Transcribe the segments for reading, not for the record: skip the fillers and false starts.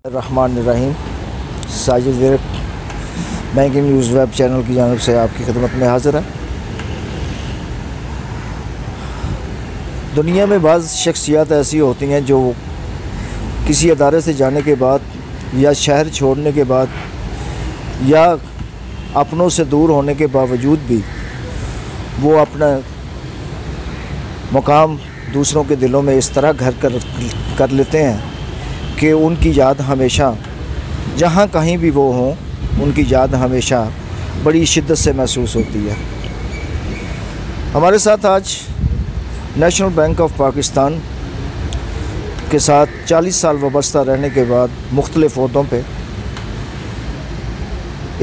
रहमानिर्रहीम। Sajid Virk banking news web channel की जानिब से आपकी खिदमत में हाज़िर है। दुनिया में बाज़ शख्सियत ऐसी होती हैं जो किसी अदारे से जाने के बाद या शहर छोड़ने के बाद या अपनों से दूर होने के बावजूद भी वो अपना मुकाम दूसरों के दिलों में इस तरह घर कर लेते हैं कि उनकी याद हमेशा, जहाँ कहीं भी वो हों, उनकी याद हमेशा बड़ी शिद्दत से महसूस होती है। हमारे साथ आज नेशनल बैंक ऑफ पाकिस्तान के साथ 40 साल वाबस्ता रहने के बाद मुख्तलिफ़ ओहदों पे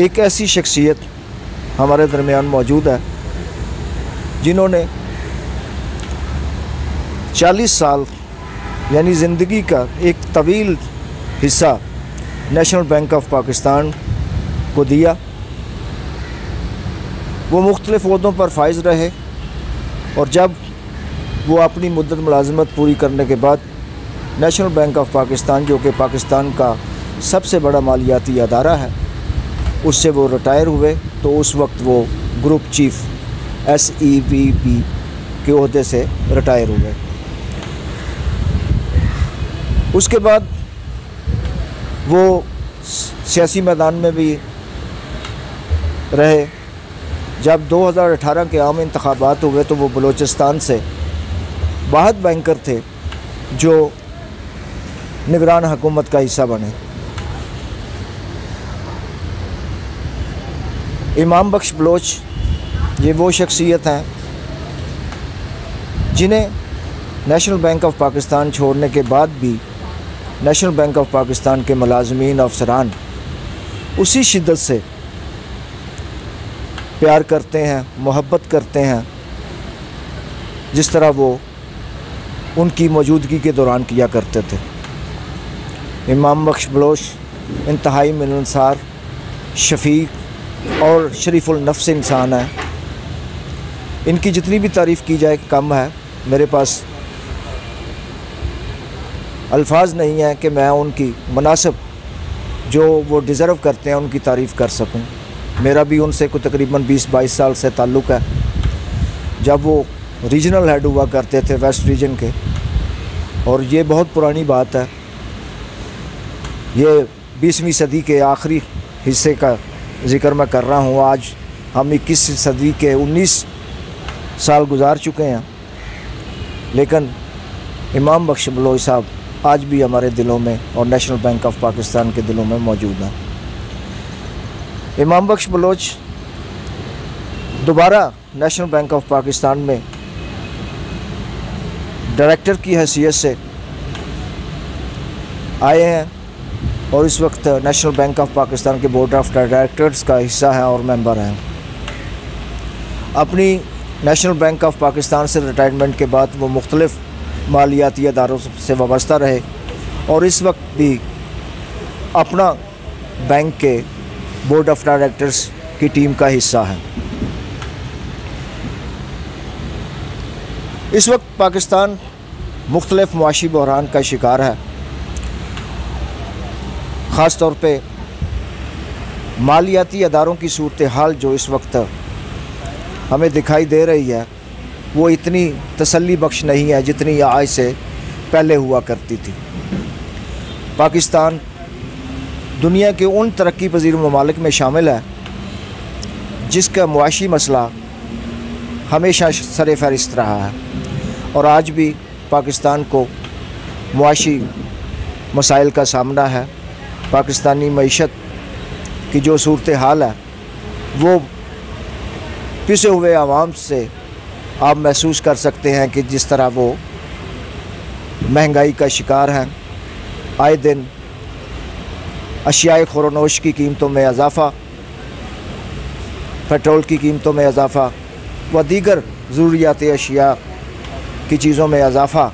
एक ऐसी शख्सियत हमारे दरमियान मौजूद है जिन्होंने 40 साल यानी ज़िंदगी का एक तवील हिस्सा नेशनल बैंक ऑफ पाकिस्तान को दिया। वो मुख्तलिफ़ ओहदों पर फाइज़ रहे और जब वो अपनी मुद्दत मुलाज़मत पूरी करने के बाद नेशनल बैंक ऑफ पाकिस्तान, जो कि पाकिस्तान का सबसे बड़ा मालियाती अदारा है, उससे वो रिटायर हुए तो उस वक्त वो ग्रुप चीफ SEVP के ओहदे से रिटायर हुए। उसके बाद वो सियासी मैदान में भी रहे। जब 2018 के आम इंतखाबात हुए तो वो बलूचिस्तान से वाहिद बैंकर थे जो निगरान हुकूमत का हिस्सा बने। इमाम बख्श बलोच ये वो शख्सियत हैं जिन्हें नेशनल बैंक ऑफ पाकिस्तान छोड़ने के बाद भी नेशनल बैंक ऑफ पाकिस्तान के मुलाजमीन अफसरान उसी शिद्दत से प्यार करते हैं, मोहब्बत करते हैं जिस तरह वो उनकी मौजूदगी के दौरान किया करते थे। इमाम बख्श बलोच इंतहाई मिलनसार, शफ़ीक और शरीफुल नफ्स इंसान है। इनकी जितनी भी तारीफ़ की जाए कम है। मेरे पास अल्फाज नहीं है कि मैं उनकी मुनासिब जो वो डिज़र्व करते हैं उनकी तारीफ़ कर सकूं। मेरा भी उनसे कोई तकरीबन 20-22 साल से ताल्लुक़ है। जब वो रीजनल हेड हुआ करते थे वेस्ट रीजन के, और ये बहुत पुरानी बात है, ये 20वीं सदी के आखिरी हिस्से का ज़िक्र मैं कर रहा हूँ। आज हम 21वीं सदी के 19 साल गुजार चुके हैं, लेकिन इमाम बख्श बलोच साहब आज भी हमारे दिलों में और नेशनल बैंक ऑफ पाकिस्तान के दिलों में मौजूद हैं। इमाम बख्श बलोच दोबारा नेशनल बैंक ऑफ पाकिस्तान में डायरेक्टर की हैसियत से आए हैं और इस वक्त नेशनल बैंक ऑफ पाकिस्तान के बोर्ड ऑफ डायरेक्टर्स का हिस्सा हैं और मेंबर हैं। अपनी नेशनल बैंक ऑफ पाकिस्तान से रिटायरमेंट के बाद वो मुख्तलिफ़ मालियाती अदारों से वाबस्ता रहे और इस वक्त भी अपना बैंक के बोर्ड ऑफ डायरेक्टर्स की टीम का हिस्सा है। इस वक्त पाकिस्तान मुख्तलिफ़ मुआशी बहरान का शिकार है। ख़ास तौर पे मालियाती अदारों की सूरत हाल जो इस वक्त हमें दिखाई दे रही है वो इतनी तसल्ली बख्श नहीं है जितनी आज से पहले हुआ करती थी। पाकिस्तान दुनिया के उन तरक्की पजीर ममालिक में शामिल है जिसका मुआशी मसला हमेशा सर फहरिस्त रहा है और आज भी पाकिस्तान को मुआशी मसाइल का सामना है। पाकिस्तानी मईशत की जो सूरत हाल है वो पिसे हुए आवाम से आप महसूस कर सकते हैं कि जिस तरह वो महंगाई का शिकार हैं। आए दिन अशियाए खुरनोश की कीमतों में इजाफ़ा, पेट्रोल की कीमतों में इजाफ़ा व दीगर ज़रूरियाती अशिया की चीज़ों में इजाफ़ा,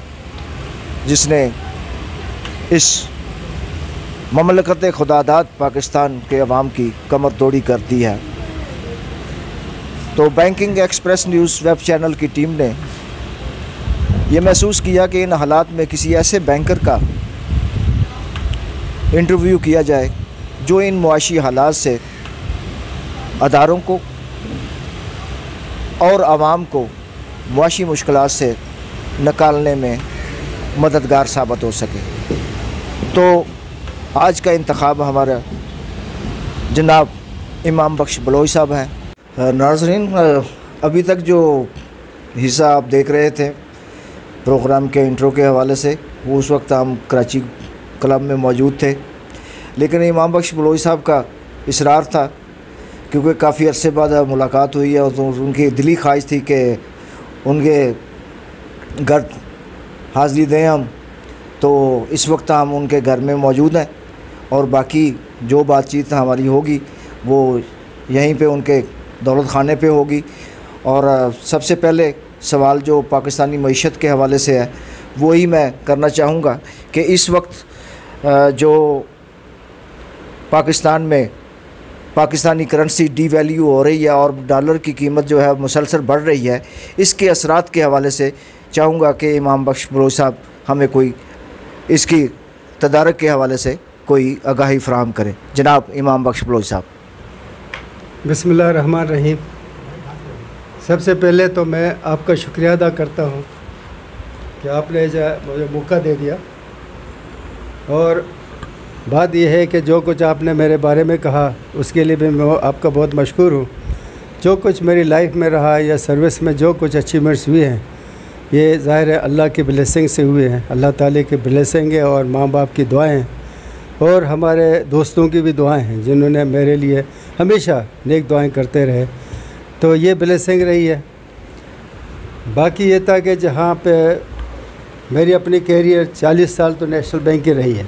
जिसने इस ममलकत खुदादाद पाकिस्तान के अवाम की कमर तोड़ी कर दी है। तो banking express news web channel की टीम ने ये महसूस किया कि इन हालात में किसी ऐसे बैंकर का इंटरव्यू किया जाए जो इन मुआशी हालात से अदारों को और आवाम को मुआशी मुश्किलात से निकालने में मददगार साबित हो सके। तो आज का इंतखाब हमारा जनाब इमाम बख्श बलोच साहब हैं। नाज़रीन, अभी तक जो हिस्सा आप देख रहे थे प्रोग्राम के इंट्रो के हवाले से, वो उस वक्त हम कराची क्लब में मौजूद थे, लेकिन इमाम बख्श बलोच साहब का इसरार था, क्योंकि काफ़ी अरसे बाद मुलाकात हुई है और तो उनकी दिली ख्वाहिश थी कि उनके घर हाज़िरी दें हम। तो इस वक्त हम उनके घर में मौजूद हैं और बाकी जो बातचीत हमारी होगी वो यहीं पे उनके दौलत खाने पे होगी। और सबसे पहले सवाल जो पाकिस्तानी मईशत के हवाले से है वही मैं करना चाहूँगा कि इस वक्त जो पाकिस्तान में पाकिस्तानी करेंसी डीवैल्यू हो रही है और डॉलर की कीमत जो है मुसलसल बढ़ रही है, इसके असरात के हवाले से चाहूँगा कि इमाम बख्श बलोच साहब हमें कोई इसकी तदारक के हवाले से कोई आगाही फराहम करें। जनाब इमाम बख्श बलोच साहब। बिस्मिल्लाहिर्रहमानिर्रहीम। सबसे पहले तो मैं आपका शुक्रिया अदा करता हूँ कि आपने मुझे मौका दे दिया, और बात यह है कि जो कुछ आपने मेरे बारे में कहा उसके लिए भी मैं आपका बहुत मशकूर हूँ। जो कुछ मेरी लाइफ में रहा या सर्विस में जो कुछ अचीवमेंट्स हुए हैं, ये ज़ाहिर है अल्लाह की ब्लेसिंग से हुए हैं। अल्लाह ताला की ब्लेसिंग है और माँ बाप की दुआएं और हमारे दोस्तों की भी दुआएं हैं जिन्होंने मेरे लिए हमेशा नेक दुआएं करते रहे, तो ये ब्लेसिंग रही है। बाकी ये था कि जहाँ पे मेरी अपनी कैरियर 40 साल तो नेशनल बैंक की रही है,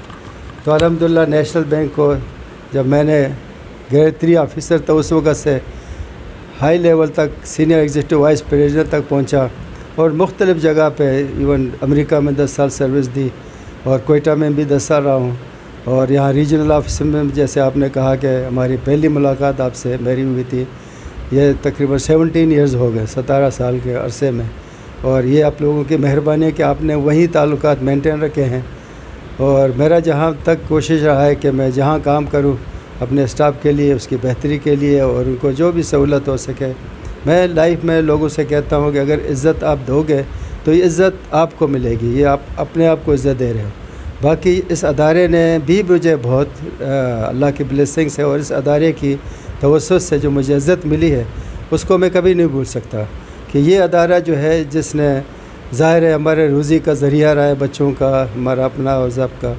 तो अल्हम्दुलिल्लाह नेशनल बैंक को जब मैंने ग्रेड 3 ऑफिसर था उस वक़्त से हाई लेवल तक सीनियर एग्जीक्यूटिव वाइस प्रेसिडेंट तक पहुंचा और मुख्तलिफ़ जगह पे इवन अमेरिका में 10 साल सर्विस दी और कोयटा में भी 10 साल रहा हूँ, और यहाँ रीजनल ऑफिस में जैसे आपने कहा कि हमारी पहली मुलाकात आपसे मेरी हुई थी, ये तकरीबन 17 ईयर्स हो गए 17 साल के अरसे में, और ये आप लोगों की मेहरबानी है कि आपने वही ताल्लुकात मेंटेन रखे हैं। और मेरा जहाँ तक कोशिश रहा है कि मैं जहाँ काम करूँ अपने स्टाफ के लिए, उसकी बेहतरी के लिए और उनको जो भी सहूलत हो सके, मैं लाइफ में लोगों से कहता हूँ कि अगर इज़्ज़त आप दोगे तो ये इज़्ज़त आपको मिलेगी, ये आप अपने आप को इज़्ज़त दे रहे हो। बाकी इस अदारे ने भी मुझे बहुत अल्लाह की ब्लेसिंग से और इस अदारे की तवस्सुत से जो मुझे इज़्ज़त मिली है उसको मैं कभी नहीं भूल सकता कि ये अदारा जो है जिसने ज़ाहिर है हमारे रोज़ी का ज़रिया रहा है, बच्चों का, हमारा अपना और सबका,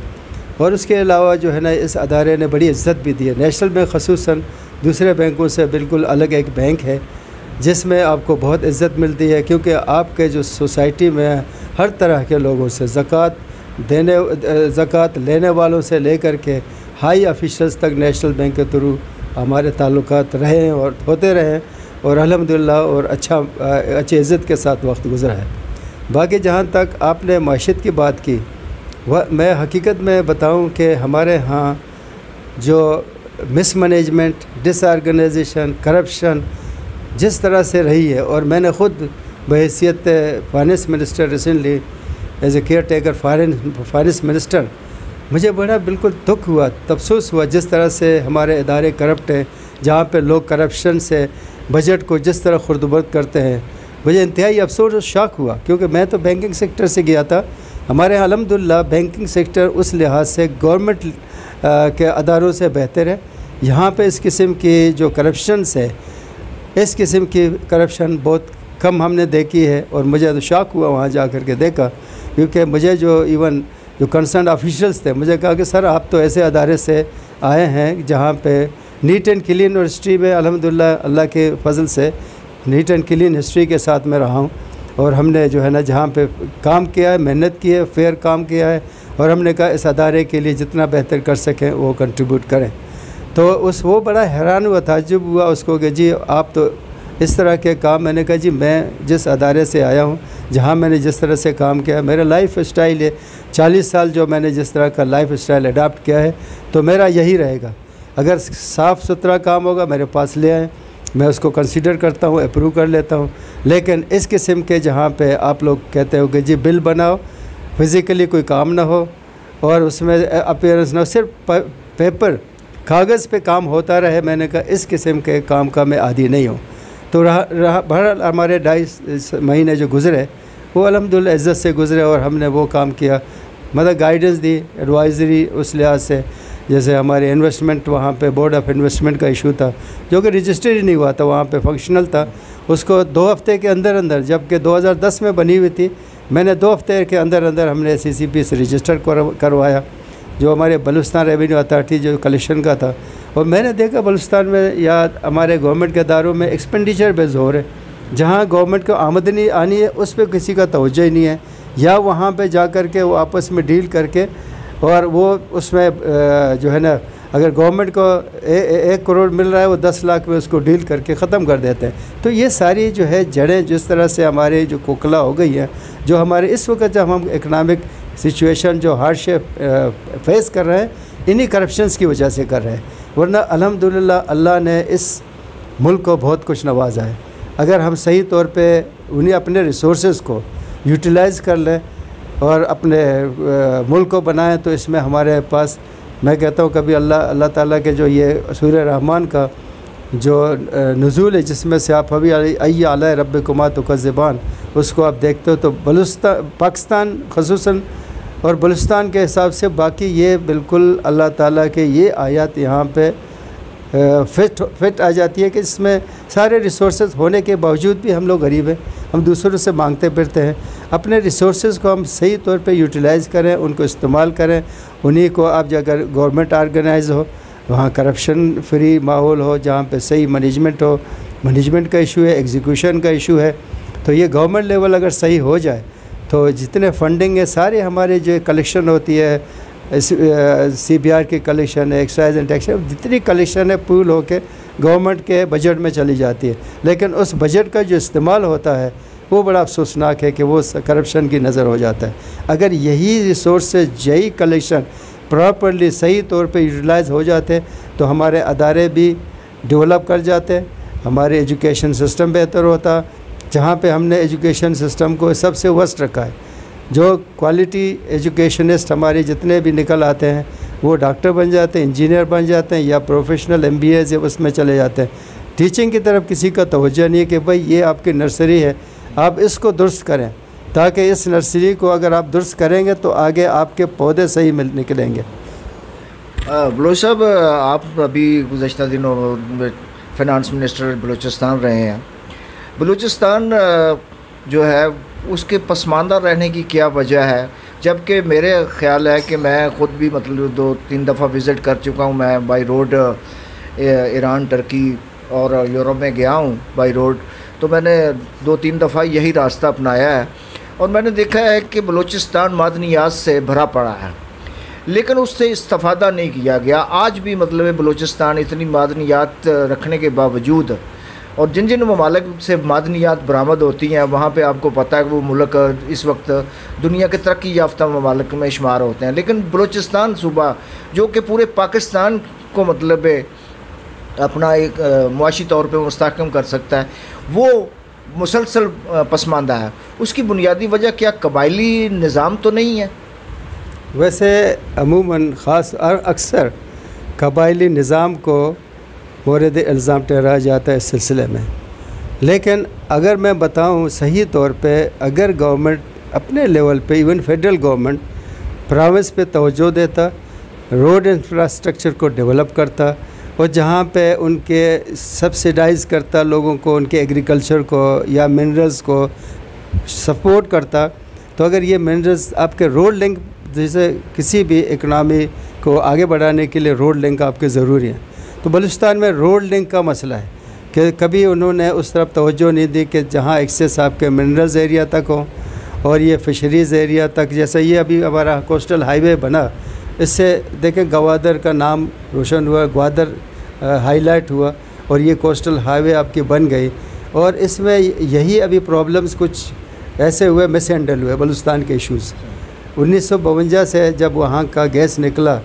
और उसके अलावा जो है ना इस अदारे ने बड़ी इज़्ज़त भी दी है। नेशनल बैंक ख़ुसूसन दूसरे बैंकों से बिल्कुल अलग एक बैंक है जिसमें आपको बहुत इज़्ज़त मिलती है, क्योंकि आपके जो सोसाइटी में हर तरह के लोगों से ज़कात लेने वालों से लेकर के हाई ऑफिशल्स तक नेशनल बैंक के थ्रू हमारे ताल्लुकात रहे हैं और होते रहे, और अल्हम्दुलिल्लाह और अच्छी इज़्ज़त के साथ वक्त गुज़रा है। बाकी जहाँ तक आपने माशियत की बात की, वह मैं हकीकत में बताऊँ कि हमारे यहाँ जो मिसमैनेजमेंट, डिसऑर्गेनाइजेशन, करप्शन जिस तरह से रही है, और मैंने ख़ुद बहैसियत finance minister recently as a caretaker finance minister, मुझे बड़ा बिल्कुल दुख हुआ, अफसोस हुआ जिस तरह से हमारे इदारे करप्ट हैं, जहाँ पे लोग करप्शन से बजट को जिस तरह खुर्दबर्द करते हैं। मुझे इंतहाई अफसोस और शौक हुआ, क्योंकि मैं तो बैंकिंग सेक्टर से गया था। हमारे यहाँ अल्हम्दुलिल्लाह बैंकिंग सेक्टर उस लिहाज से गवर्नमेंट के अदारों से बेहतर है। यहाँ पे इस किस्म की जो करप्शन है, इस किस्म की करप्शन बहुत कम हमने देखी है, और मुझे तो शौक हुआ वहाँ जा कर के देखा, क्योंकि मुझे जो कंसर्न ऑफिशियल्स थे मुझे कहा कि सर आप तो ऐसे अदारे से आए हैं जहाँ पे नीट एंड क्लीन हिस्ट्री में अल्हम्दुलिल्लाह अल्लाह के फजल से नीट एंड क्लीन हिस्ट्री के साथ मैं रहा हूँ, और हमने जो है ना जहाँ पे काम किया है, मेहनत की है, फेयर काम किया है, और हमने कहा इस अदारे के लिए जितना बेहतर कर सकें वो कंट्रीब्यूट करें। तो वो बड़ा हैरान हुआ, ताज्जुब हुआ उसको कि जी आप तो इस तरह के काम। मैंने कहा जी मैं जिस अदारे से आया हूँ, जहाँ मैंने जिस तरह से काम किया, मेरा लाइफ स्टाइल है 40 साल जो मैंने जिस तरह का लाइफ स्टाइल अडाप्ट किया है, तो मेरा यही रहेगा। अगर साफ़ सुथरा काम होगा मेरे पास ले आएँ, मैं उसको कंसीडर करता हूँ, अप्रूव कर लेता हूँ। लेकिन इस किस्म के जहाँ पे आप लोग कहते हो कि जी बिल बनाओ, फिज़िकली कोई काम ना हो, और उसमें अपीयरेंस न सिर्फ पेपर कागज़ पे काम होता रहे। मैंने कहा इस किस्म के काम का मैं आदी नहीं हूँ। तो बहरहाल हमारे 2.5 महीने जो गुज़रे वो अल्हम्दुलिल्लाह इज़्ज़त से गुज़रे और हमने वो काम किया, मतलब गाइडेंस दी, एडवाइज़री उस लिहाज से। जैसे हमारे इन्वेस्टमेंट वहाँ पे बोर्ड ऑफ इन्वेस्टमेंट का इशू था जो कि रजिस्टर ही नहीं हुआ था, वहाँ पे फंक्शनल था, उसको 2 हफ्ते के अंदर अंदर, जबकि 2010 में बनी हुई थी, मैंने 2 हफ्ते के अंदर अंदर हमने CCP से रजिस्टर करवाया, जो हमारे बलूचिस्तान रेवेन्यू अथॉरिटी जो कलेक्शन का था। और मैंने देखा बलूचिस्तान में या हमारे गवर्नमेंट के इदारों में एक्सपेंडिचर बेस हो रहे, जहाँ गवर्नमेंट को आमदनी आनी है उस पर किसी का तवज्जो ही नहीं है, या वहाँ पे जा कर के वो आपस में डील करके और वो उसमें जो है ना, अगर गवर्नमेंट को 1 करोड़ मिल रहा है वो 10 लाख में उसको डील करके ख़त्म कर देते हैं। तो ये सारी जो है जड़ें जिस तरह से हमारे जो खोखला हो गई हैं, जो हमारे इस वक्त जब हम इकनॉमिक सिचुएशन जो हार्डशिप फेस कर रहे हैं, इन्हीं करप्शंस की वजह से कर रहे हैं। वरना अल्हम्दुलिल्लाह अल्लाह ने इस मुल्क को बहुत कुछ नवाजा है। अगर हम सही तौर पे उन्हें अपने रिसोर्सेज को यूटिलाइज़ कर लें और अपने मुल्क को बनाएं, तो इसमें हमारे पास, मैं कहता हूँ कभी अल्लाह ताला के जो ये सूरह रहमान का जो नुज़ूल है, जिसमें से आप अभी अय्या अला रब्बिकुमा तुकज़्ज़िबान, उसको आप देखते हो तो बलूचिस्तान, पाकिस्तान ख़ुसूसन और बलूचिस्तान के हिसाब से बाकी ये बिल्कुल अल्लाह ताला के ये आयत यहाँ पे फिट आ जाती है कि इसमें सारे रिसोर्सेज होने के बावजूद भी हम लोग गरीब हैं, हम दूसरों से मांगते फिरते हैं। अपने रिसोर्सेज को हम सही तौर पे यूटिलाइज़ करें, उनको इस्तेमाल करें, उन्हीं को आप अगर गवर्नमेंट ऑर्गेनाइज हो, वहाँ करप्शन फ्री माहौल हो, जहाँ पे सही मैनेजमेंट हो, मैनेजमेंट का इशू है, एग्जीक्यूशन का इशू है, तो ये गवर्नमेंट लेवल अगर सही हो जाए तो जितने फंडिंग है सारे हमारे जो कलेक्शन होती है, CBR की कलेक्शन है, एक्साइज एंड टैक्स, जितनी कलेक्शन है पूल होके गवर्नमेंट के बजट में चली जाती है। लेकिन उस बजट का जो इस्तेमाल होता है वो बड़ा अफसोसनाक है कि वो करप्शन की नज़र हो जाता है। अगर यही रिसोर्सेज, यही कलेक्शन प्रॉपरली सही तौर पे यूटिलाइज़ हो जाते तो हमारे अदारे भी डेवलप कर जाते, हमारे एजुकेशन सिस्टम बेहतर होता। जहाँ पे हमने एजुकेशन सिस्टम को सबसे वर्स्ट रखा है, जो क्वालिटी एजुकेशनिस्ट हमारे जितने भी निकल आते हैं वो डॉक्टर बन जाते हैं, इंजीनियर बन जाते हैं, या प्रोफेशनल MBA या उसमें चले जाते हैं। टीचिंग की तरफ किसी का तवज्जो नहीं है कि भाई ये आपकी नर्सरी है, आप इसको दुरुस्त करें, ताकि इस नर्सरी को अगर आप दुरुस्त करेंगे तो आगे आपके पौधे सही निकलेंगे। बलोच साहब, आप अभी गुज़श्ता दिनों फ़ाइनेंस मिनिस्टर बलूचिस्तान रहे हैं। बलूचिस्तान जो है उसके पसमानदा रहने की क्या वजह है? जबकि मेरे ख़्याल है कि मैं ख़ुद भी मतलब 2-3 दफ़ा विज़िट कर चुका हूँ। मैं बाई रोड ईरान, टर्की और यूरोप में गया हूँ बाई रोड, तो मैंने 2-3 दफ़ा यही रास्ता अपनाया है और मैंने देखा है कि बलूचिस्तान मादनियात से भरा पड़ा है, लेकिन उससे इस्तेफ़ादा नहीं किया गया। आज भी मतलब बलूचिस्तान इतनी मादनियात रखने के बावजूद, और जिन जिन ममालिक से मादनियात बरामद होती हैं वहाँ पे आपको पता है कि वो मुल्क इस वक्त दुनिया के तरक्की याफ्ता ममालिक में शुमार होते हैं, लेकिन बलूचिस्तान सूबा जो कि पूरे पाकिस्तान को मतलब अपना एक मुआशी तौर पे मुस्तहकम कर सकता है, वो मुसलसल पसमानदा है। उसकी बुनियादी वजह क्या कबायली निज़ाम तो नहीं है? वैसे अमूमन ख़ास और अक्सर कबायली निज़ाम को मोरद इल्ज़ाम ठहराया जाता है इस सिलसिले में, लेकिन अगर मैं बताऊं सही तौर पे, अगर गवर्नमेंट अपने लेवल पे, इवन फेडरल गवर्नमेंट प्रोविंस पे तवज्जो देता, रोड इंफ्रास्ट्रक्चर को डेवलप करता और जहाँ पे उनके सब्सिडाइज़ करता लोगों को, उनके एग्रीकल्चर को या मिनरल्स को सपोर्ट करता, तो अगर ये मिनरल्स आपके रोड लिंक, जैसे किसी भी इकनॉमी को आगे बढ़ाने के लिए रोड लिंक आपके ज़रूरी है, तो बलूचिस्तान में रोड लिंक का मसला है कि कभी उन्होंने उस तरफ तवज्जो नहीं दी कि जहाँ एक्सेस आपके मिनरल्स एरिया तक हो और ये फिशरीज़ एरिया तक। जैसे ये अभी हमारा कोस्टल हाईवे बना, इससे देखें गवादर का नाम रोशन हुआ, ग्वादर हाईलाइट हुआ और ये कोस्टल हाईवे आपकी बन गई। और इसमें यही अभी प्रॉब्लम्स कुछ ऐसे हुए, मिस हैंडल हुए बलूचिस्तान के इशूज़। 1952 से जब वहाँ का गैस निकला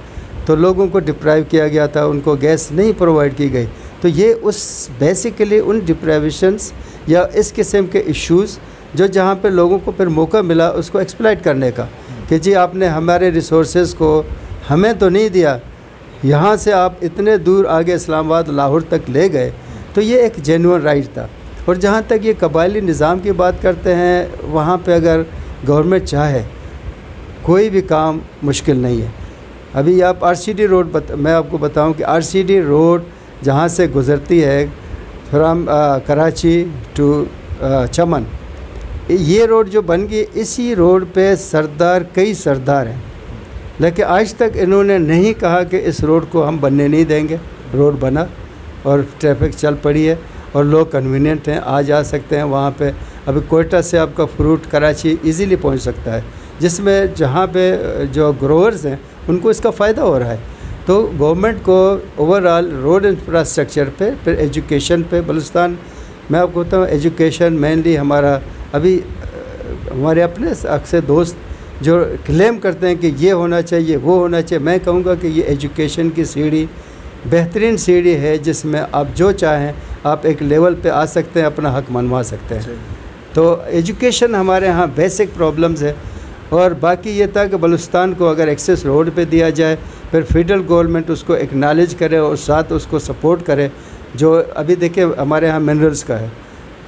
तो लोगों को डिप्राइव किया गया था, उनको गैस नहीं प्रोवाइड की गई। तो ये उस बेसिकली उन डिप्राइवेशंस या इस किस्म के इश्यूज़ जो जहाँ पे लोगों को फिर मौका मिला उसको एक्सप्लॉइट करने का, कि जी आपने हमारे रिसोर्सेज को हमें तो नहीं दिया, यहाँ से आप इतने दूर आगे इस्लामाबाद लाहौर तक ले गए, तो ये एक जेन्युइन राइट था। और जहाँ तक ये कबायली निज़ाम की बात करते हैं, वहाँ पे अगर गवर्नमेंट चाहे कोई भी काम मुश्किल नहीं है। अभी आप आरसीडी रोड मैं आपको बताऊं कि आरसीडी रोड जहाँ से गुज़रती है फ्राम कराची टू चमन, ये रोड जो बन गई, इसी रोड पे कई सरदार हैं, लेकिन आज तक इन्होंने नहीं कहा कि इस रोड को हम बनने नहीं देंगे। रोड बना और ट्रैफिक चल पड़ी है और लोग कन्वीनियंट हैं, आ जा सकते हैं वहाँ पे। अभी कोयटा से आपका फ्रूट कराची इजीली पहुँच सकता है, जिसमें जहाँ पे जो ग्रोअर्स हैं उनको इसका फ़ायदा हो रहा है। तो गवर्नमेंट को ओवरऑल रोड इंफ्रास्ट्रक्चर पे, फिर एजुकेशन पे, बलूचिस्तान मैं आपको बताऊँ एजुकेशन मेनली हमारा अभी हमारे अपने अक्सर दोस्त जो क्लेम करते हैं कि ये होना चाहिए वो होना चाहिए, मैं कहूँगा कि ये एजुकेशन की सीढ़ी बेहतरीन सीढ़ी है, जिसमें आप जो चाहें आप एक लेवल पे आ सकते हैं, अपना हक मनवा सकते हैं। तो एजुकेशन हमारे यहाँ बेसिक प्रॉब्लम्स है। और बाकी ये था कि बलूचिस्तान को अगर एक्सेस रोड पे दिया जाए, फिर फेडरल गवर्नमेंट उसको एक्नॉलेज करे और साथ उसको सपोर्ट करे। जो अभी देखिए हमारे यहाँ मिनरल्स का है,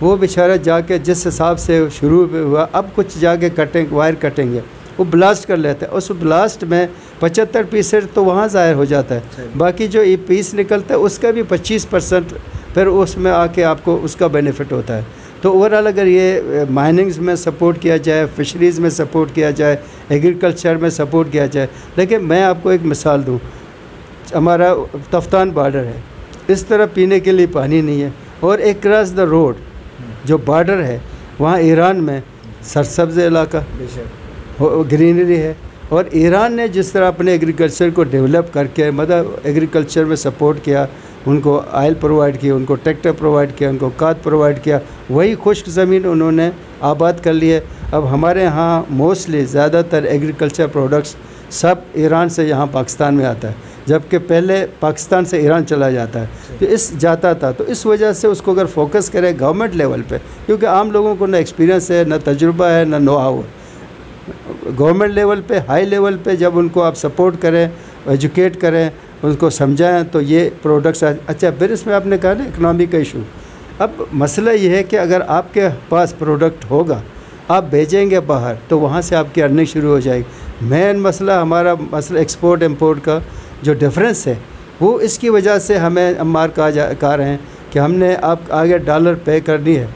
वो बेचारा जाके जिस हिसाब से शुरू हुआ, अब कुछ जाके वायर कटेंगे, वो ब्लास्ट कर लेते हैं। उस ब्लास्ट में 75% तो वहाँ ज़ाहिर हो जाता है, बाकी जो ये पीस निकलता है उसका भी 25% फिर उसमें आके आपको उसका बेनिफिट होता है। तो ओवरऑल अगर ये माइनिंग्स में सपोर्ट किया जाए, फिशरीज़ में सपोर्ट किया जाए, एग्रीकल्चर में सपोर्ट किया जाए। लेकिन मैं आपको एक मिसाल दूँ, हमारा तफ्तान बॉर्डर है, इस तरह पीने के लिए पानी नहीं है, और एक क्रॉस द रोड जो बॉर्डर है वहाँ ईरान में सरसब्ज़ इलाका ग्रीनरी है। और ईरान ने जिस तरह अपने एग्रीकल्चर को डेवलप करके मतलब एग्रीकल्चर में सपोर्ट किया, उनको ऑयल प्रोवाइड किया, उनको ट्रैक्टर प्रोवाइड किया, उनको खाद प्रोवाइड किया, वही खुश्क ज़मीन उन्होंने आबाद कर ली है। अब हमारे यहाँ मोस्टली ज़्यादातर एग्रीकल्चर प्रोडक्ट्स सब ईरान से यहाँ पाकिस्तान में आता है, जबकि पहले पाकिस्तान से ईरान चला जाता है। तो जाता था, तो इस वजह से उसको अगर फोकस करें गवर्नमेंट लेवल पे, क्योंकि आम लोगों को ना एक्सपीरियंस है, ना तजुर्बा है, ना नो हाउ है। गवर्नमेंट लेवल पे, हाई लेवल पे जब उनको आप सपोर्ट करें, एजुकेट करें, उनको समझाएं, तो ये प्रोडक्ट्स अच्छा। फिर इसमें आपने कहा ना इकनॉमी का इशू, अब मसला ये है कि अगर आपके पास प्रोडक्ट होगा, आप भेजेंगे बाहर, तो वहाँ से आपकी अर्निंग शुरू हो जाएगी। मेन मसला हमारा मसला एक्सपोर्ट इम्पोर्ट का जो डिफरेंस है, वो इसकी वजह से हमें अम्मार कहा रहे हैं कि हमने आप आगे डॉलर पे करनी है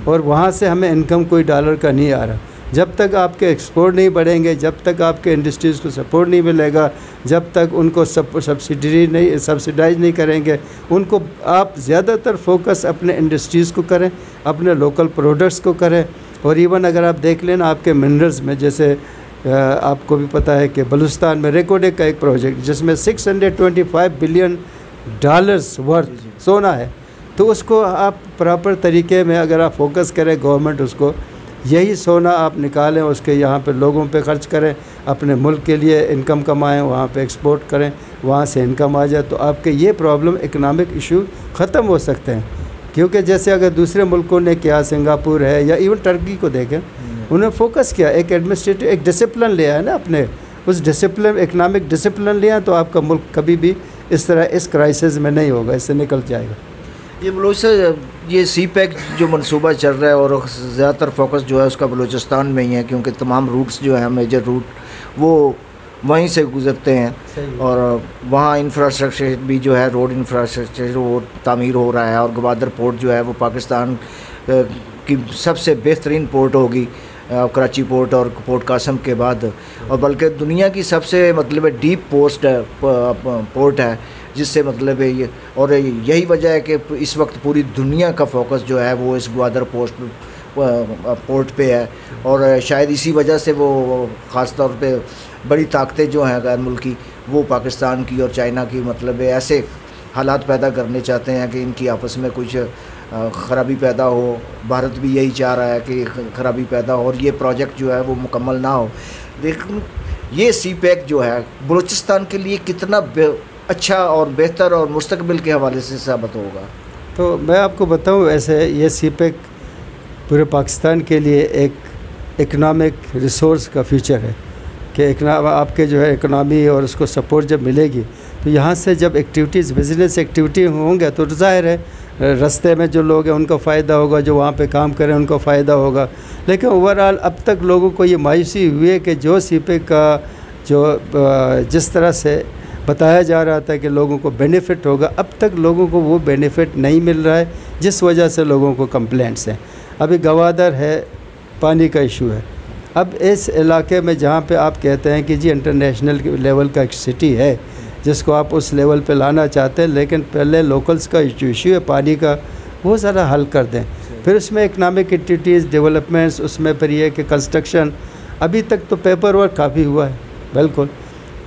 और वहाँ से हमें इनकम कोई डॉलर का नहीं आ रहा। जब तक आपके एक्सपोर्ट नहीं बढ़ेंगे, जब तक आपके इंडस्ट्रीज़ को सपोर्ट नहीं मिलेगा, जब तक उनको सब्सिडाइज नहीं करेंगे, उनको आप ज़्यादातर फोकस अपने इंडस्ट्रीज़ को करें, अपने लोकल प्रोडक्ट्स को करें। और इवन अगर आप देख लें ना आपके मिनरल्स में, जैसे आपको भी पता है कि बलूचिस्तान में रेकोडेक का एक प्रोजेक्ट जिसमें $625 बिलियन वर्थ सोना है, तो उसको आप प्रॉपर तरीके में अगर आप फोकस करें, गवर्नमेंट उसको यही सोना आप निकालें, उसके यहाँ पे लोगों पे ख़र्च करें, अपने मुल्क के लिए इनकम कमाएं, वहाँ पे एक्सपोर्ट करें, वहाँ से इनकम आ जाए, तो आपके ये प्रॉब्लम इकनॉमिक इशू ख़त्म हो सकते हैं। क्योंकि जैसे अगर दूसरे मुल्कों ने किया, सिंगापुर है या इवन टर्की को देखें, उन्होंने फोकस किया, एक एडमिनिस्ट्रेटिव एक डिसिप्लिन लिया है ना अपने, उस डिसिप्लिन इकनॉमिक डिसिप्लिन लिया, तो आपका मुल्क कभी भी इस तरह इस क्राइसिस में नहीं होगा, इससे निकल जाएगा। ये ये CPEC जो मंसूबा चल रहा है, और ज़्यादातर फोकस जो है उसका बलूचिस्तान में ही है, क्योंकि तमाम रूट्स जो हैं, मेजर रूट वो वहीं से गुज़रते हैं, और वहाँ इंफ्रास्ट्रक्चर भी जो है, रोड इंफ्रास्ट्रक्चर वो तामीर हो रहा है। और गवादर पोर्ट जो है वो पाकिस्तान की सबसे बेहतरीन पोर्ट होगी कराची पोर्ट और पोर्ट कासम के बाद, और बल्कि दुनिया की सबसे मतलब डीप पोर्ट है, जिससे मतलब ये, और यही वजह है कि इस वक्त पूरी दुनिया का फोकस जो है वो इस ग्वादर पोर्ट पे है। और शायद इसी वजह से वो ख़ास तौर पे बड़ी ताकतें जो हैं गैर मुल्की, वो पाकिस्तान की और चाइना की मतलब ऐसे हालात पैदा करने चाहते हैं कि इनकी आपस में कुछ ख़राबी पैदा हो। भारत भी यही चाह रहा है कि ख़राबी पैदा हो और ये प्रोजेक्ट जो है वो मुकम्मल ना हो। लेकिन ये CPEC जो है बलूचिस्तान के लिए कितना अच्छा और बेहतर और मुस्तकबिल के हवाले से साबित होगा? तो मैं आपको बताऊं, ऐसे ये CPEC पूरे पाकिस्तान के लिए एक इकनॉमिक रिसोर्स का फ्यूचर है। कि आपके जो है इकनॉमी और उसको सपोर्ट जब मिलेगी तो यहाँ से जब एक्टिविटीज़ बिज़नेस एक्टिविटी होंगे तो ज़ाहिर है रास्ते में जो लोग हैं उनको फ़ायदा होगा, जो वहाँ पे काम करें उनको फ़ायदा होगा। लेकिन ओवरऑल अब तक लोगों को ये मायूसी हुई है कि जो सीपे का जो जिस तरह से बताया जा रहा था कि लोगों को बेनिफिट होगा, अब तक लोगों को वो बेनिफिट नहीं मिल रहा है, जिस वजह से लोगों को कंप्लेंट्स हैं। अभी गवादर है, पानी का इशू है। अब इस इलाके में जहाँ पे आप कहते हैं कि जी इंटरनेशनल लेवल का एक सिटी है जिसको आप उस लेवल पे लाना चाहते हैं, लेकिन पहले लोकल्स का इशू है पानी का, वो ज़रा हल कर दें। फिर उसमें इकनॉमिक एक्टिविटीज़ डेवलपमेंट्स, उसमें फिर ये कि कंस्ट्रक्शन, अभी तक तो पेपर वर्क काफ़ी हुआ है बिल्कुल।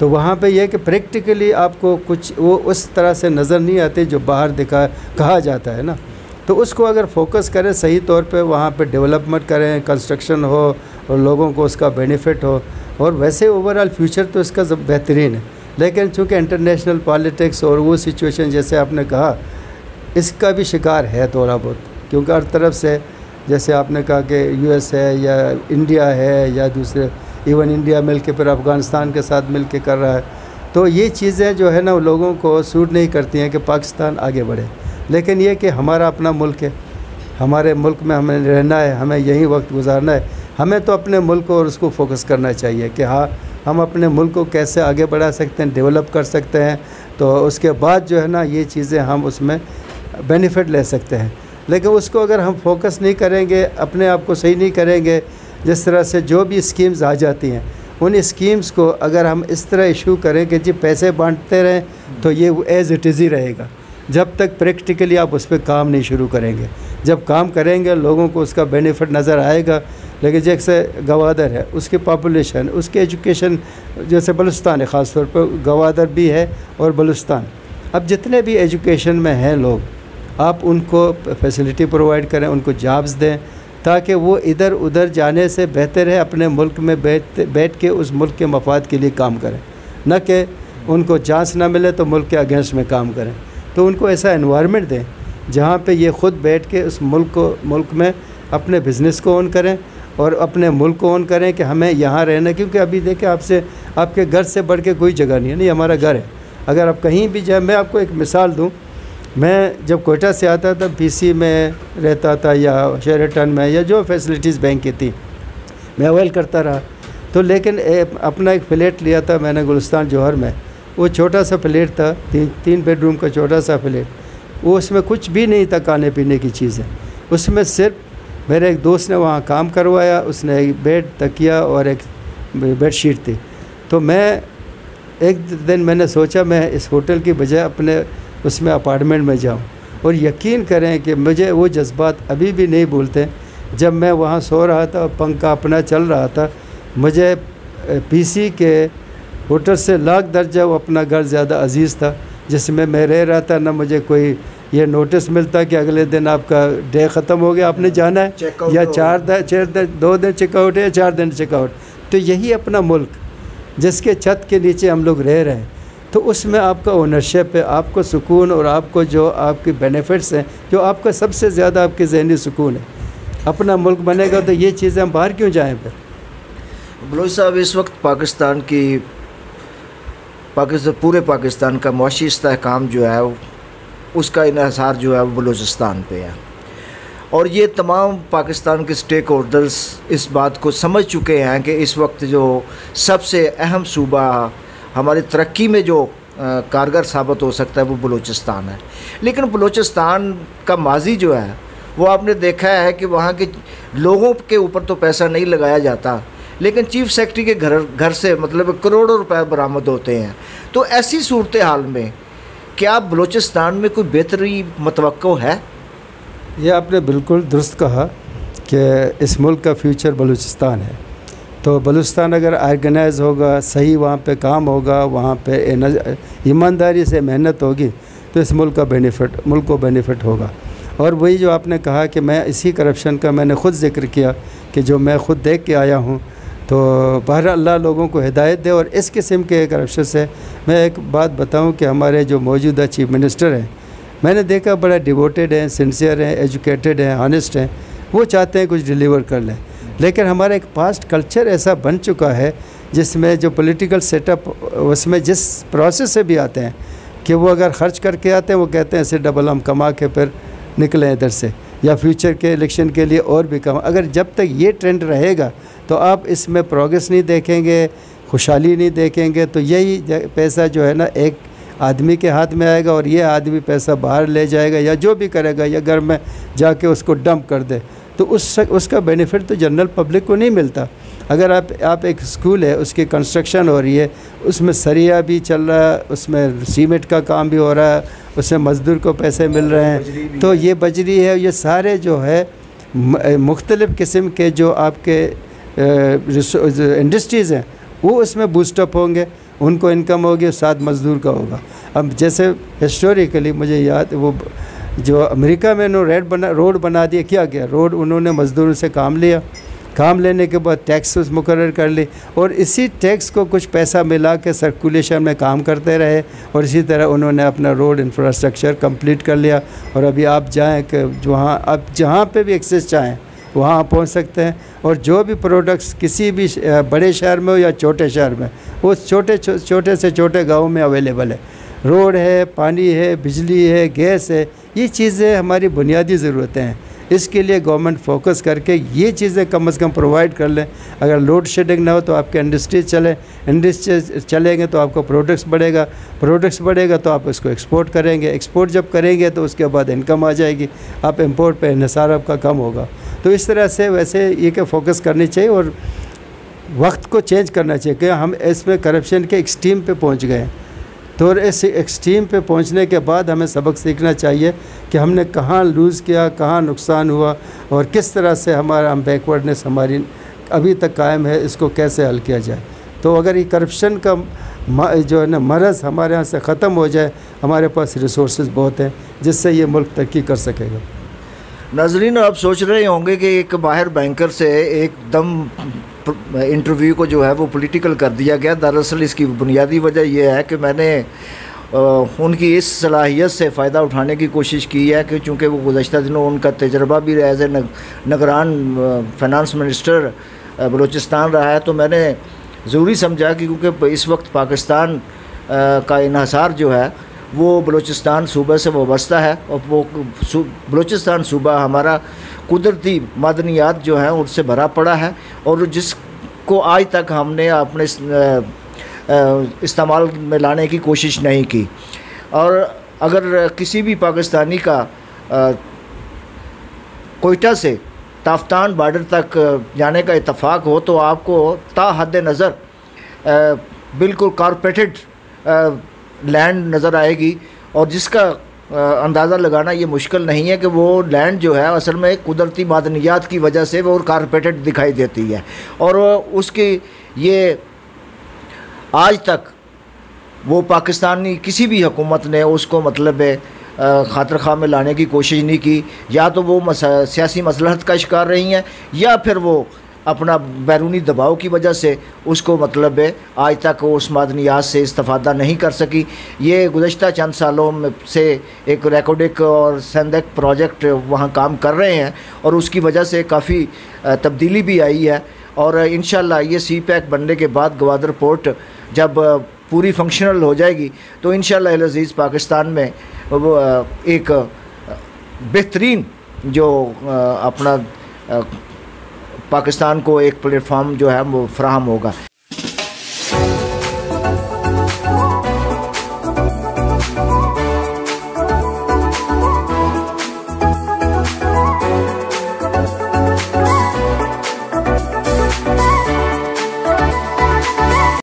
तो वहाँ पे ये कि प्रैक्टिकली आपको कुछ वो उस तरह से नज़र नहीं आते जो बाहर कहा जाता है ना। तो उसको अगर फोकस करें सही तौर पे, वहाँ पे डेवलपमेंट करें, कंस्ट्रक्शन हो और लोगों को उसका बेनिफिट हो, और वैसे ओवरऑल फ्यूचर तो इसका बेहतरीन है। लेकिन चूँकि इंटरनेशनल पॉलिटिक्स और वो सिचुएशन जैसे आपने कहा, इसका भी शिकार है थोड़ा बहुत, क्योंकि हर तरफ से जैसे आपने कहा कि यूएस है या इंडिया है या दूसरे, इवन इंडिया मिल के फिर अफ़गानिस्तान के साथ मिल के कर रहा है। तो ये चीज़ें जो है ना लोगों को सूट नहीं करती हैं कि पाकिस्तान आगे बढ़े। लेकिन ये कि हमारा अपना मुल्क है, हमारे मुल्क में हमें रहना है, हमें यही वक्त गुजारना है। हमें तो अपने मुल्क को और उसको फोकस करना चाहिए कि हाँ, हम अपने मुल्क को कैसे आगे बढ़ा सकते हैं, डेवलप कर सकते हैं। तो उसके बाद जो है ना ये चीज़ें हम उसमें बेनिफिट ले सकते हैं। लेकिन उसको अगर हम फोकस नहीं करेंगे, अपने आप को सही नहीं करेंगे, जिस तरह से जो भी स्कीम्स आ जाती हैं उन स्कीम्स को अगर हम इस तरह इशू करें कि जी पैसे बांटते रहें, तो ये एज़ इट इज़ ही रहेगा जब तक प्रैक्टिकली आप उस पर काम नहीं शुरू करेंगे। जब काम करेंगे लोगों को उसका बेनिफिट नज़र आएगा। लेकिन जैसे गवादर है, उसकी पॉपुलेशन, उसके एजुकेशन, जैसे बलूचिस्तान है, ख़ास तौर पर गवादर भी है और बलूचिस्तान, अब जितने भी एजुकेशन में हैं लोग, आप उनको फैसिलिटी प्रोवाइड करें, उनको जॉब्स दें, ताकि वो इधर उधर जाने से बेहतर है अपने मुल्क में बैठ के उस मुल्क के मफाद के लिए काम करें, न कि उनको चांस ना मिले तो मुल्क के अगेंस्ट में काम करें। तो उनको ऐसा एनवायरनमेंट दें जहाँ पे ये ख़ुद बैठ के उस मुल्क में अपने बिज़नेस को ऑन करें और अपने मुल्क को ऑन करें कि हमें यहाँ रहना। क्योंकि अभी देखें, आपके घर से बढ़ के कोई जगह नहीं है, नहीं हमारा घर है। अगर आप कहीं भी जाए, मैं आपको एक मिसाल दूँ, मैं जब कोयटा से आता था, पीसी में रहता था या शेरटन में, या जो फैसिलिटीज़ बैंक की थी मैं अवेल करता रहा। तो लेकिन अपना एक फ्लैट लिया था मैंने गुलिस्तान जौहर में। वो छोटा सा फ्लैट था, तीन बेडरूम का छोटा सा फ्लैट। वो उसमें कुछ भी नहीं था खाने पीने की चीज़ें। उसमें सिर्फ मेरे एक दोस्त ने वहाँ काम करवाया, उसने एक बेड, तकिया और एक बेडशीट थी। तो मैं एक दिन मैंने सोचा मैं इस होटल की बजाय अपने उसमें अपार्टमेंट में जाऊं, और यकीन करें कि मुझे वो जज्बात अभी भी नहीं भूलते। जब मैं वहाँ सो रहा था, पंखा अपना चल रहा था, मुझे पीसी के होटल से लाख दर्जा वो अपना घर ज़्यादा अजीज़ था जिसमें मैं रह रहा था। ना मुझे कोई ये नोटिस मिलता कि अगले दिन आपका डे ख़त्म हो गया, आपने जाना है, या 2 दिन चेकआउट है या 4 दिन चेकआउट। तो यही अपना मुल्क जिसके छत के नीचे हम लोग रह रहे हैं, तो उसमें आपका ओनरशिप है, आपको सुकून, और आपको जो आपके बेनिफिट्स हैं, जो आपका सबसे ज़्यादा आपके ज़हनी सुकून है। अपना मुल्क बनेगा तो ये चीज़ें हम बाहर क्यों जाएं फिर। बलोच साहब, इस वक्त पूरे पाकिस्तान का मुआशी इस्तेहकाम जो है उसका इन्हिसार जो है वो बलूचिस्तान पे है, और ये तमाम पाकिस्तान के स्टेक होल्डर्स इस बात को समझ चुके हैं कि इस वक्त जो सबसे अहम सूबा हमारी तरक्की में जो कारगर साबित हो सकता है वो बलूचिस्तान है। लेकिन बलूचिस्तान का माजी जो है वो आपने देखा है कि वहाँ के लोगों के ऊपर तो पैसा नहीं लगाया जाता, लेकिन चीफ सेक्रेटरी के घर से मतलब करोड़ों रुपए बरामद होते हैं। तो ऐसी सूरत हाल में क्या बलूचिस्तान में कोई बेहतरी मतवक्को है? ये आपने बिल्कुल दुरुस्त कहा कि इस मुल्क का फ्यूचर बलूचिस्तान है। तो बलूचिस्तान अगर ऑर्गेनाइज होगा, सही वहाँ पे काम होगा, वहाँ पे ईमानदारी से मेहनत होगी, तो इस मुल्क को बेनिफिट होगा। और वही जो आपने कहा कि मैं इसी करप्शन का मैंने ख़ुद जिक्र किया कि जो मैं ख़ुद देख के आया हूँ। तो बहर अल्लाह लोगों को हिदायत दे। और इस किस्म के करप्शन से मैं एक बात बताऊँ कि हमारे जो मौजूदा चीफ मिनिस्टर हैं, मैंने देखा बड़ा डिवोटेड हैं, सिंसियर हैं, एजुकेटेड हैं, ऑनेस्ट हैं। वो चाहते हैं कुछ डिलीवर कर लें, लेकिन हमारा एक पास्ट कल्चर ऐसा बन चुका है जिसमें जो पॉलिटिकल सेटअप उसमें जिस प्रोसेस से भी आते हैं कि वो अगर ख़र्च करके आते हैं वो कहते हैं ऐसे डबल हम कमा के फिर निकलें इधर से, या फ्यूचर के इलेक्शन के लिए और भी कमा। अगर जब तक ये ट्रेंड रहेगा तो आप इसमें प्रोग्रेस नहीं देखेंगे, खुशहाली नहीं देखेंगे। तो यही पैसा जो है ना एक आदमी के हाथ में आएगा और ये आदमी पैसा बाहर ले जाएगा या जो भी करेगा या घर में जाके उसको डंप कर दे, तो उसका बेनिफिट तो जनरल पब्लिक को नहीं मिलता। अगर आप एक स्कूल है उसकी कंस्ट्रक्शन हो रही है, उसमें सरिया भी चल रहा है, उसमें सीमेंट का काम भी हो रहा है, उसमें मज़दूर को पैसे मिल रहे हैं, तो ये बजरी है, ये सारे जो है मुख्तलिफ़ किस्म के जो आपके इंडस्ट्रीज़ हैं वो उसमें बूस्टअप होंगे, उनको इनकम होगी, साथ मज़दूर का होगा। अब जैसे हिस्टोरिकली मुझे याद, वो जो अमेरिका में उन्होंने रोड बना दिया, क्या किया, रोड उन्होंने मज़दूरों से काम लिया, काम लेने के बाद टैक्स मुकर्रर कर ली और इसी टैक्स को कुछ पैसा मिला के सर्कुलेशन में काम करते रहे और इसी तरह उन्होंने अपना रोड इंफ्रास्ट्रक्चर कंप्लीट कर लिया। और अभी आप जाएं कि वहाँ आप जहाँ पे भी एक्सेस चाहें वहाँ पहुँच सकते हैं और जो भी प्रोडक्ट्स किसी भी बड़े शहर में हो या छोटे शहर में, वो छोटे से छोटे गाँव में अवेलेबल है। रोड है, पानी है, बिजली है, गैस है, ये चीज़ें हमारी बुनियादी ज़रूरतें हैं। इसके लिए गवर्नमेंट फोकस करके ये चीज़ें कम से कम प्रोवाइड कर लें। अगर लोड शेडिंग ना हो तो आपके इंडस्ट्रीज चले, इंडस्ट्रीज चलेंगे तो आपका प्रोडक्ट्स बढ़ेगा तो आप उसको एक्सपोर्ट करेंगे, एक्सपोर्ट जब करेंगे तो उसके बाद इनकम आ जाएगी, आप इंपोर्ट पे इन्हिसार आपका कम होगा। तो इस तरह से वैसे ये कि फोकस करनी चाहिए और वक्त को चेंज करना चाहिए कि हम इसमें करप्शन के एक्सट्रीम पे पहुँच गए हैं। तो इस एक्सट्रीम पे पहुंचने के बाद हमें सबक सीखना चाहिए कि हमने कहाँ लूज़ किया, कहाँ नुकसान हुआ और किस तरह से हम बैकवर्डनेस हमारी अभी तक कायम है, इसको कैसे हल किया जाए। तो अगर ये करप्शन का जो है ना मरज़ हमारे यहाँ से ख़त्म हो जाए, हमारे पास रिसोर्सेज बहुत हैं जिससे ये मुल्क तरक्की कर सकेगा। नाज़रीन, आप सोच रहे होंगे कि एक बाहर बैंकर से एकदम इंटरव्यू को जो है वो पॉलिटिकल कर दिया गया। दरअसल इसकी बुनियादी वजह यह है कि मैंने उनकी इस सलाहियत से फ़ायदा उठाने की कोशिश की है कि चूँकि वो गुज़श्ता दिनों उनका तजर्बा भी एज ए निगरान फाइनेंस मिनिस्टर बलूचिस्तान रहा है, तो मैंने ज़रूरी समझा कि क्योंकि इस वक्त पाकिस्तान का इन्हिसार जो है वो बलूचिस्तान सूबे से वाबस्ता है और वो बलूचिस्तान सूबा हमारा कुदरती मादनियात जो हैं उससे भरा पड़ा है और जिसको आज तक हमने अपने इस्तेमाल में लाने की कोशिश नहीं की। और अगर किसी भी पाकिस्तानी का कोयटा से ताफ्तान बॉर्डर तक जाने का इत्तफाक हो तो आपको ता हद नज़र बिल्कुल कारपेटेड लैंड नज़र आएगी और जिसका अंदाज़ा लगाना ये मुश्किल नहीं है कि वो लैंड जो है असल में कुदरती मादनियात की वजह से वो कारपेटेड दिखाई देती है और उसकी ये आज तक वो पाकिस्तानी किसी भी हुकूमत ने उसको मतलब खातिर खा में लाने की कोशिश नहीं की। या तो वो सियासी मसलहत का शिकार रही हैं या फिर वो अपना बैरूनी दबाव की वजह से उसको मतलब आज तक उस मादनियात से इस्तेफादा नहीं कर सकी। ये गुज़श्ता चंद सालों में से एक रेकोडिक और सेंदेक प्रोजेक्ट वहाँ काम कर रहे हैं और उसकी वजह से काफ़ी तब्दीली भी आई है और इंशाल्लाह ये CPEC बनने के बाद गवादर पोर्ट जब पूरी फंक्शनल हो जाएगी तो इंशाल्लाह अज़ीज़ पाकिस्तान में वो एक बेहतरीन जो अपना पाकिस्तान को एक प्लेटफॉर्म जो है वो फ़राहम होगा।